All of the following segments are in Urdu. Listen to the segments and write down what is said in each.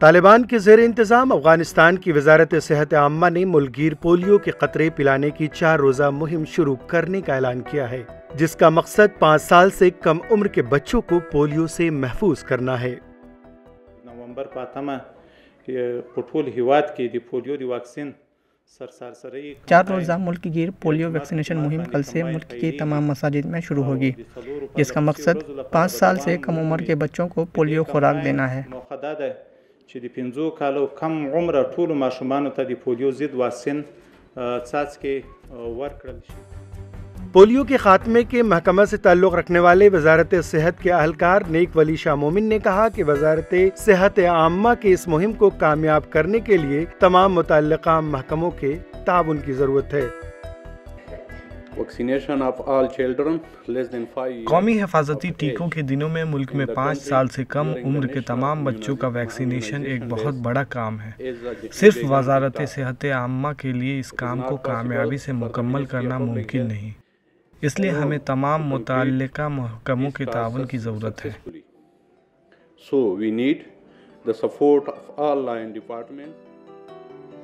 طالبان کے زیر انتظام افغانستان کی وزارت صحت عامہ نے ملک گیر پولیو کے قطرے پلانے کی 4 روزہ مہم شروع کرنے کا اعلان کیا ہے، جس کا مقصد 5 سال سے کم عمر کے بچوں کو پولیو سے محفوظ کرنا ہے۔ نومبر پاتمہ پٹول ہیواد کی پولیو دی ویکسین 4 روزہ ملک گیر پولیو ویکسینیشن مہم کل سے ملک کی تمام مساجد میں شروع ہوگی، جس کا مقصد 5 سال سے کم عمر کے بچوں کو پولیو خوراک دینا ہے۔ چې د 5 کالو کم عمره ټولو ماشومانو ته د پولیو ضد واکسین څاڅکي ورکړل شي۔ پولیو کے خاتمے کے محکمہ سے تعلق رکھنے والے وزارت صحت کے اہلکار نیک ولی شاہ مومن نے کہا کہ وزارت صحت عامہ کے اس مہم کو کامیاب کرنے کے لیے تمام متعلقہ محکموں کے تعاون کی ضرورت ہے۔ قومی حفاظتی ٹیکوں کے دنوں میں ملک میں 5 سال سے کم عمر کے تمام بچوں کا ویکسینیشن ایک بہت بڑا کام ہے۔ صرف وزارت صحت عامہ کے لیے اس کام کو کامیابی سے مکمل کرنا ممکن نہیں، اس لیے ہمیں تمام متعلقہ محکموں کے تعاون کی ضرورت ہے۔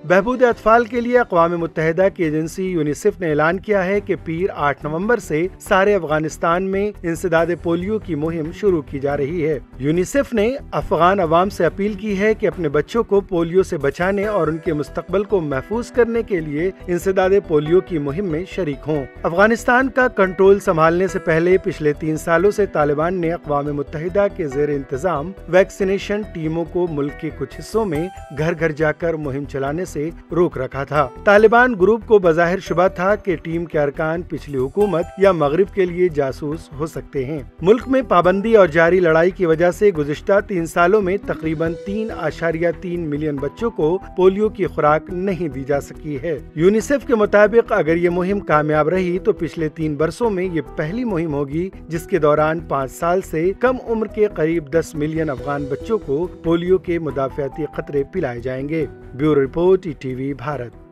بہبود اطفال کے لیے اقوام متحدہ کی ایجنسی یونیسیف نے اعلان کیا ہے کہ پیر 8 نومبر سے سارے افغانستان میں انسداد پولیو کی مہم شروع کی جا رہی ہے۔ یونیسیف نے افغان عوام سے اپیل کی ہے کہ اپنے بچوں کو پولیو سے بچانے اور ان کے مستقبل کو محفوظ کرنے کے لیے انسداد پولیو کی مہم میں شریک ہوں۔ افغانستان کا کنٹرول سنبھالنے سے پہلے پچھلے 3 سالوں سے طالبان نے اقوام متحدہ کے زیر انتظام ویکسینیشن ٹیموں کو ملک کے کچھ حصوں میں گھر گھر جا کر مہم چلانے سے روک رکھا تھا۔ طالبان گروپ کو بظاہر شبہ تھا کہ ٹیم کے ارکان پچھلی حکومت یا مغرب کے لیے جاسوس ہو سکتے ہیں۔ ملک میں پابندی اور جاری لڑائی کی وجہ سے گزشتہ 3 سالوں میں تقریباً 3.3 ملین بچوں کو پولیو کی خوراک نہیں دی جا سکی ہے۔ یونیسیف کے مطابق اگر یہ مہم کامیاب رہی تو پچھلے 3 برسوں میں یہ پہلی مہم ہوگی جس کے دوران 5 سال سے کم عمر کے قریب 10 ملین افغان بچوں کو پولیو کے مدافعتی قطرے پلائے جائیں گے۔ Bureau report T V Bharat.